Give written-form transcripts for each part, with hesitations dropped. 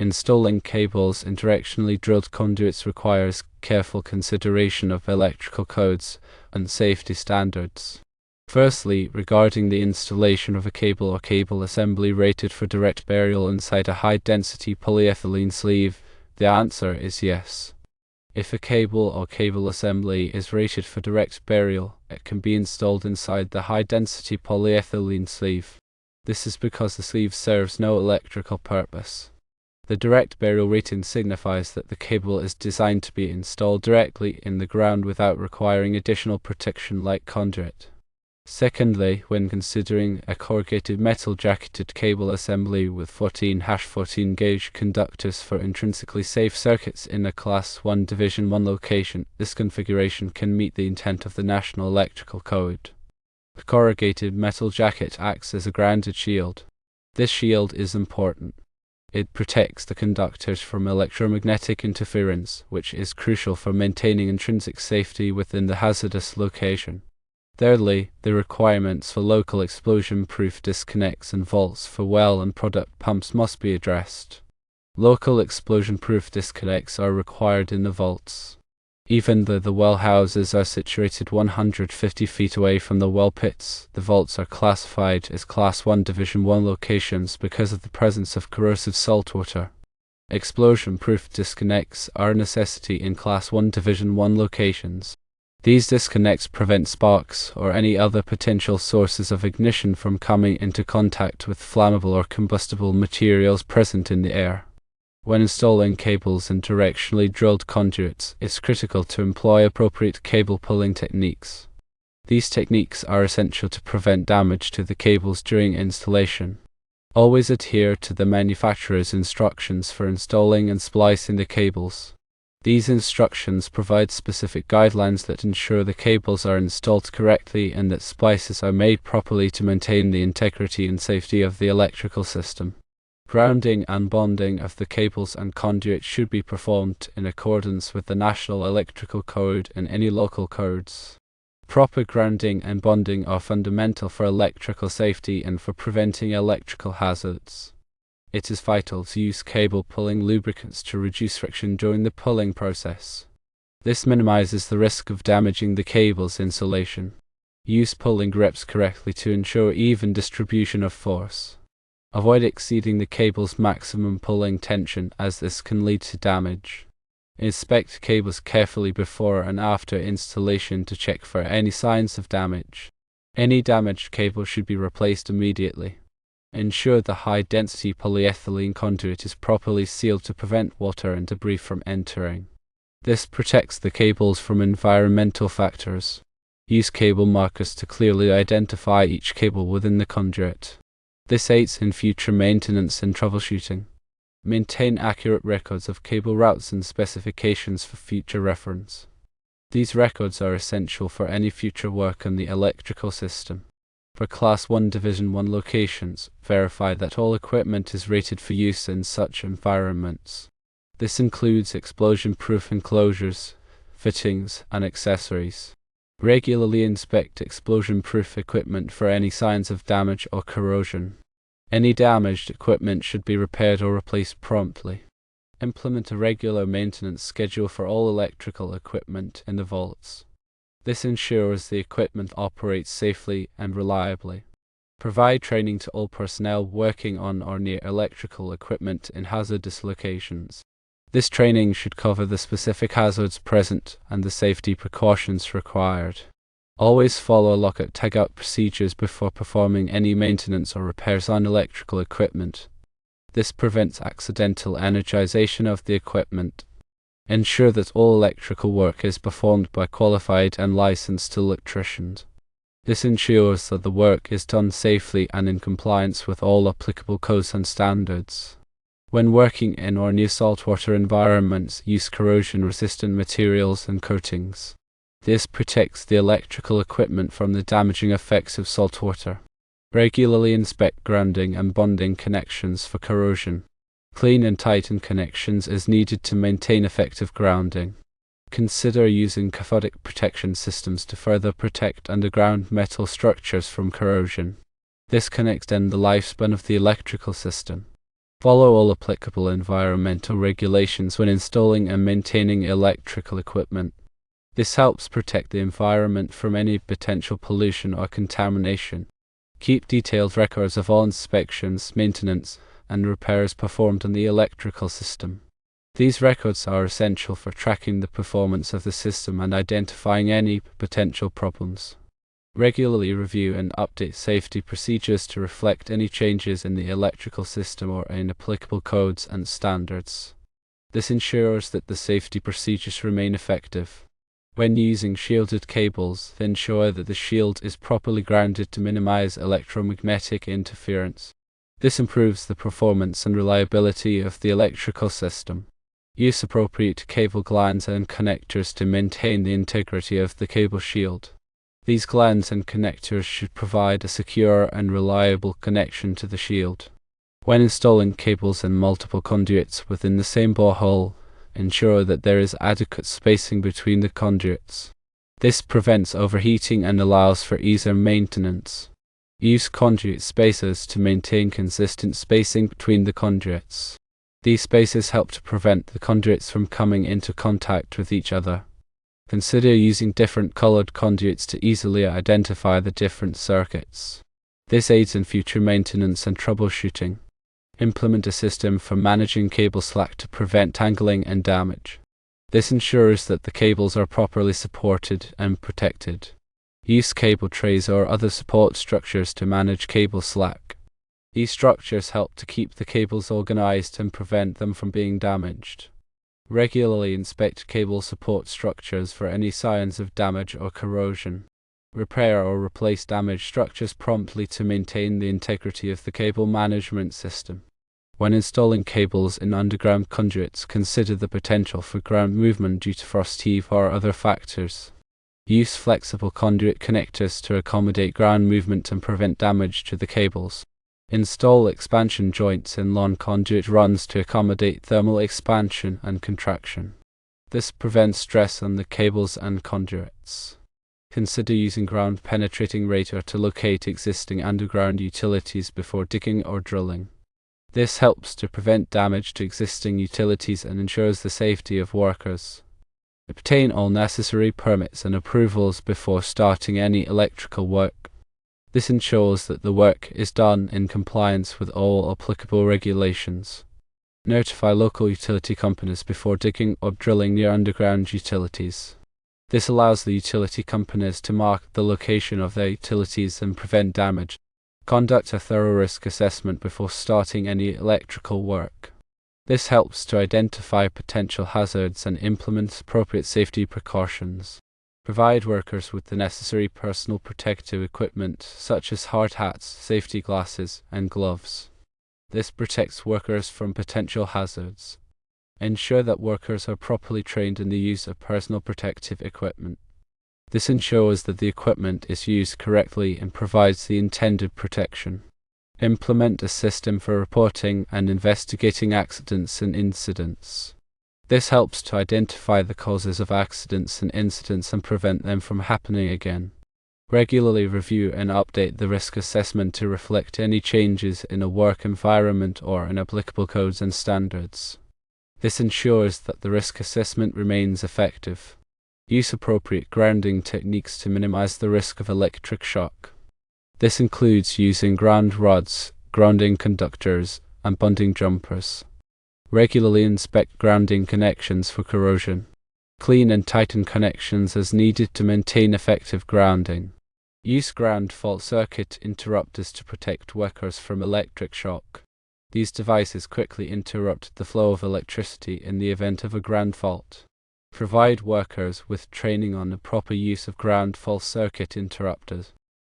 Installing cables in directionally drilled conduits requires careful consideration of electrical codes and safety standards. Firstly, regarding the installation of a cable or cable assembly rated for direct burial inside a high-density polyethylene sleeve, the answer is yes. If a cable or cable assembly is rated for direct burial, it can be installed inside the high-density polyethylene sleeve. This is because the sleeve serves no electrical purpose. The direct burial rating signifies that the cable is designed to be installed directly in the ground without requiring additional protection like conduit. Secondly, when considering a corrugated metal jacketed cable assembly with 14 gauge conductors for intrinsically safe circuits in a Class 1 Division 1 location, this configuration can meet the intent of the National Electrical Code. The corrugated metal jacket acts as a grounded shield. This shield is important. It protects the conductors from electromagnetic interference, which is crucial for maintaining intrinsic safety within the hazardous location. Thirdly, the requirements for local explosion-proof disconnects and vaults for well and product pumps must be addressed. Local explosion-proof disconnects are required in the vaults. Even though the well houses are situated 150 feet away from the well pits, the vaults are classified as Class 1 Division 1 locations because of the presence of corrosive saltwater. Explosion-proof disconnects are a necessity in Class 1 Division 1 locations. These disconnects prevent sparks or any other potential sources of ignition from coming into contact with flammable or combustible materials present in the air. When installing cables in directionally drilled conduits, it's critical to employ appropriate cable pulling techniques. These techniques are essential to prevent damage to the cables during installation. Always adhere to the manufacturer's instructions for installing and splicing the cables. These instructions provide specific guidelines that ensure the cables are installed correctly and that splices are made properly to maintain the integrity and safety of the electrical system. Grounding and bonding of the cables and conduits should be performed in accordance with the National Electrical Code and any local codes. Proper grounding and bonding are fundamental for electrical safety and for preventing electrical hazards. It is vital to use cable pulling lubricants to reduce friction during the pulling process. This minimizes the risk of damaging the cable's insulation. Use pulling grips correctly to ensure even distribution of force. Avoid exceeding the cable's maximum pulling tension, as this can lead to damage. Inspect cables carefully before and after installation to check for any signs of damage. Any damaged cable should be replaced immediately. Ensure the high-density polyethylene conduit is properly sealed to prevent water and debris from entering. This protects the cables from environmental factors. Use cable markers to clearly identify each cable within the conduit. This aids in future maintenance and troubleshooting. Maintain accurate records of cable routes and specifications for future reference. These records are essential for any future work on the electrical system. For Class 1 Division 1 locations, verify that all equipment is rated for use in such environments. This includes explosion-proof enclosures, fittings, and accessories. Regularly inspect explosion-proof equipment for any signs of damage or corrosion. Any damaged equipment should be repaired or replaced promptly. Implement a regular maintenance schedule for all electrical equipment in the vaults. This ensures the equipment operates safely and reliably. Provide training to all personnel working on or near electrical equipment in hazardous locations. This training should cover the specific hazards present and the safety precautions required. Always follow lockout-tagout procedures before performing any maintenance or repairs on electrical equipment. This prevents accidental energization of the equipment. Ensure that all electrical work is performed by qualified and licensed electricians. This ensures that the work is done safely and in compliance with all applicable codes and standards. When working in or near saltwater environments, use corrosion-resistant materials and coatings. This protects the electrical equipment from the damaging effects of saltwater. Regularly inspect grounding and bonding connections for corrosion. Clean and tighten connections as needed to maintain effective grounding. Consider using cathodic protection systems to further protect underground metal structures from corrosion. This can extend the lifespan of the electrical system. Follow all applicable environmental regulations when installing and maintaining electrical equipment. This helps protect the environment from any potential pollution or contamination. Keep detailed records of all inspections, maintenance, and repairs performed on the electrical system. These records are essential for tracking the performance of the system and identifying any potential problems. Regularly review and update safety procedures to reflect any changes in the electrical system or in applicable codes and standards. This ensures that the safety procedures remain effective. When using shielded cables, ensure that the shield is properly grounded to minimize electromagnetic interference. This improves the performance and reliability of the electrical system. Use appropriate cable glands and connectors to maintain the integrity of the cable shield. These glands and connectors should provide a secure and reliable connection to the shield. When installing cables and multiple conduits within the same borehole, ensure that there is adequate spacing between the conduits. This prevents overheating and allows for easier maintenance. Use conduit spacers to maintain consistent spacing between the conduits. These spacers help to prevent the conduits from coming into contact with each other. Consider using different colored conduits to easily identify the different circuits. This aids in future maintenance and troubleshooting. Implement a system for managing cable slack to prevent tangling and damage. This ensures that the cables are properly supported and protected. Use cable trays or other support structures to manage cable slack. These structures help to keep the cables organized and prevent them from being damaged. Regularly inspect cable support structures for any signs of damage or corrosion. Repair or replace damaged structures promptly to maintain the integrity of the cable management system. When installing cables in underground conduits, consider the potential for ground movement due to frost heave or other factors. Use flexible conduit connectors to accommodate ground movement and prevent damage to the cables. Install expansion joints in long conduit runs to accommodate thermal expansion and contraction. This prevents stress on the cables and conduits. Consider using ground-penetrating radar to locate existing underground utilities before digging or drilling. This helps to prevent damage to existing utilities and ensures the safety of workers. Obtain all necessary permits and approvals before starting any electrical work. This ensures that the work is done in compliance with all applicable regulations. Notify local utility companies before digging or drilling near underground utilities. This allows the utility companies to mark the location of their utilities and prevent damage. Conduct a thorough risk assessment before starting any electrical work. This helps to identify potential hazards and implement appropriate safety precautions. Provide workers with the necessary personal protective equipment such as hard hats, safety glasses, and gloves. This protects workers from potential hazards. Ensure that workers are properly trained in the use of personal protective equipment. This ensures that the equipment is used correctly and provides the intended protection. Implement a system for reporting and investigating accidents and incidents. This helps to identify the causes of accidents and incidents and prevent them from happening again. Regularly review and update the risk assessment to reflect any changes in a work environment or in applicable codes and standards. This ensures that the risk assessment remains effective. Use appropriate grounding techniques to minimize the risk of electric shock. This includes using ground rods, grounding conductors, and bonding jumpers. Regularly inspect grounding connections for corrosion. Clean and tighten connections as needed to maintain effective grounding. Use ground fault circuit interrupters to protect workers from electric shock. These devices quickly interrupt the flow of electricity in the event of a ground fault. Provide workers with training on the proper use of ground fault circuit interrupters.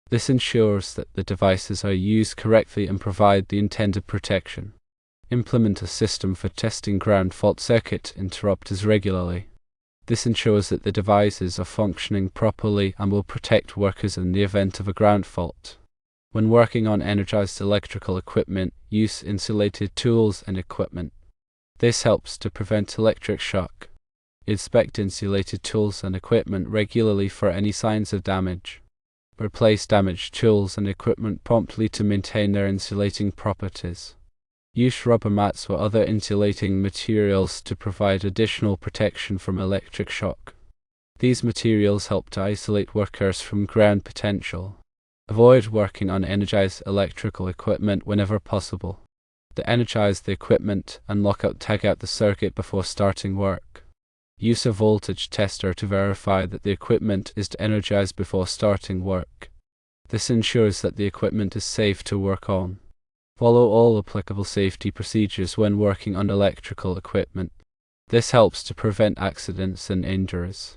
This ensures that the devices are used correctly and provide the intended protection. Implement a system for testing ground fault circuit interrupters regularly. This ensures that the devices are functioning properly and will protect workers in the event of a ground fault. When working on energized electrical equipment, use insulated tools and equipment. This helps to prevent electric shock. Inspect insulated tools and equipment regularly for any signs of damage. Replace damaged tools and equipment promptly to maintain their insulating properties. Use rubber mats or other insulating materials to provide additional protection from electric shock. These materials help to isolate workers from ground potential. Avoid working on energized electrical equipment whenever possible. De-energize the equipment and tag out the circuit before starting work. Use a voltage tester to verify that the equipment is de-energized before starting work. This ensures that the equipment is safe to work on. Follow all applicable safety procedures when working on electrical equipment. This helps to prevent accidents and injuries.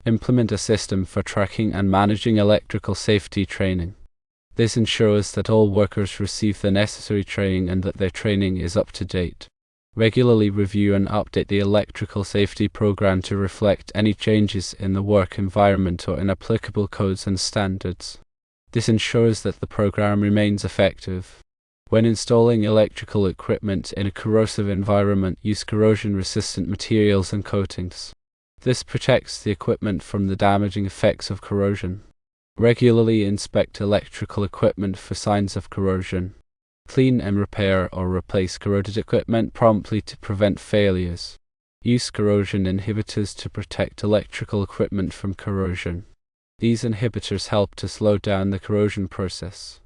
Implement a system for tracking and managing electrical safety training. This ensures that all workers receive the necessary training and that their training is up to date. Regularly review and update the electrical safety program to reflect any changes in the work environment or in applicable codes and standards. This ensures that the program remains effective. When installing electrical equipment in a corrosive environment, use corrosion-resistant materials and coatings. This protects the equipment from the damaging effects of corrosion. Regularly inspect electrical equipment for signs of corrosion. Clean and repair or replace corroded equipment promptly to prevent failures. Use corrosion inhibitors to protect electrical equipment from corrosion. These inhibitors help to slow down the corrosion process.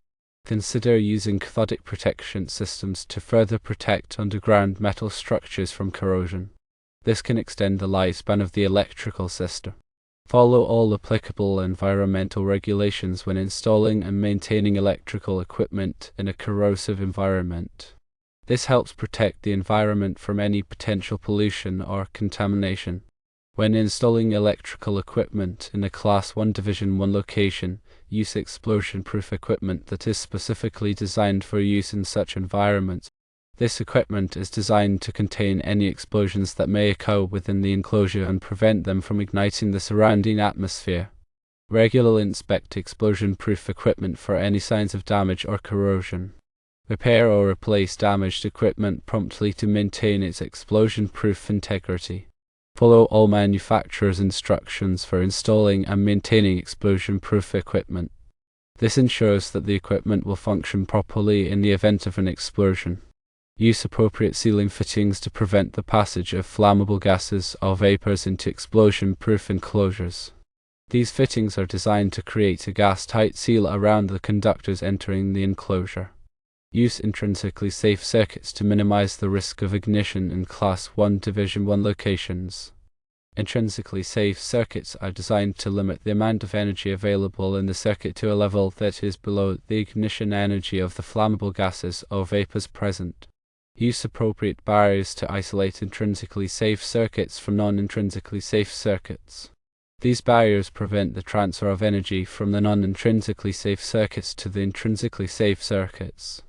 Consider using cathodic protection systems to further protect underground metal structures from corrosion. This can extend the lifespan of the electrical system. Follow all applicable environmental regulations when installing and maintaining electrical equipment in a corrosive environment. This helps protect the environment from any potential pollution or contamination. When installing electrical equipment in a Class 1 Division 1 location, use explosion-proof equipment that is specifically designed for use in such environments. This equipment is designed to contain any explosions that may occur within the enclosure and prevent them from igniting the surrounding atmosphere. Regularly inspect explosion-proof equipment for any signs of damage or corrosion. Repair or replace damaged equipment promptly to maintain its explosion-proof integrity. Follow all manufacturer's instructions for installing and maintaining explosion-proof equipment. This ensures that the equipment will function properly in the event of an explosion. Use appropriate sealing fittings to prevent the passage of flammable gases or vapors into explosion-proof enclosures. These fittings are designed to create a gas-tight seal around the conductors entering the enclosure. Use intrinsically safe circuits to minimize the risk of ignition in Class 1 Division 1 locations. Intrinsically safe circuits are designed to limit the amount of energy available in the circuit to a level that is below the ignition energy of the flammable gases or vapors present. Use appropriate barriers to isolate intrinsically safe circuits from non-intrinsically safe circuits. These barriers prevent the transfer of energy from the non-intrinsically safe circuits to the intrinsically safe circuits.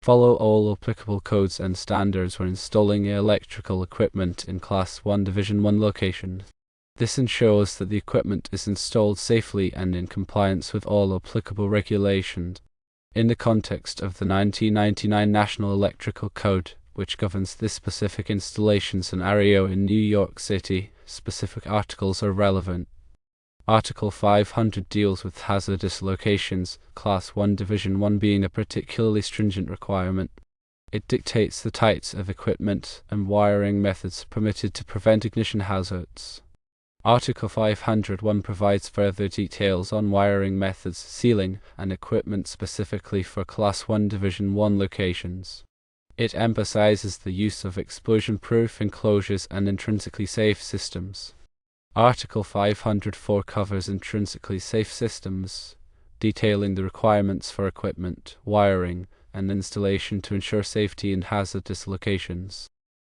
Follow all applicable codes and standards when installing electrical equipment in Class 1 Division 1 locations. This ensures that the equipment is installed safely and in compliance with all applicable regulations. In the context of the 1999 National Electrical Code, which governs this specific installation scenario in New York City, specific articles are relevant. Article 500 deals with hazardous locations, Class 1 Division 1 being a particularly stringent requirement. It dictates the types of equipment and wiring methods permitted to prevent ignition hazards. Article 501 provides further details on wiring methods, sealing, and equipment specifically for Class 1 Division 1 locations. It emphasizes the use of explosion-proof enclosures and intrinsically safe systems. Article 504 covers intrinsically safe systems, detailing the requirements for equipment, wiring, and installation to ensure safety in hazardous locations.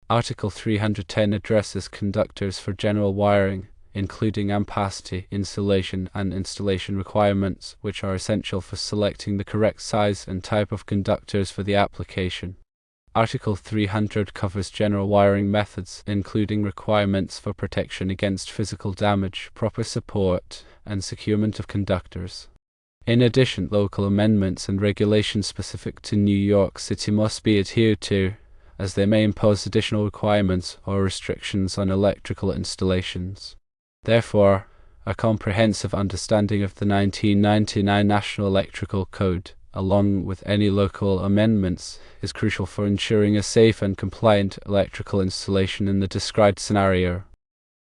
Article 310 addresses conductors for general wiring, including ampacity, insulation, and installation requirements, which are essential for selecting the correct size and type of conductors for the application. Article 300 covers general wiring methods, including requirements for protection against physical damage, proper support, and securement of conductors. In addition, local amendments and regulations specific to New York City must be adhered to, as they may impose additional requirements or restrictions on electrical installations. Therefore, a comprehensive understanding of the 1999 National Electrical Code, along with any local amendments, is crucial for ensuring a safe and compliant electrical installation in the described scenario.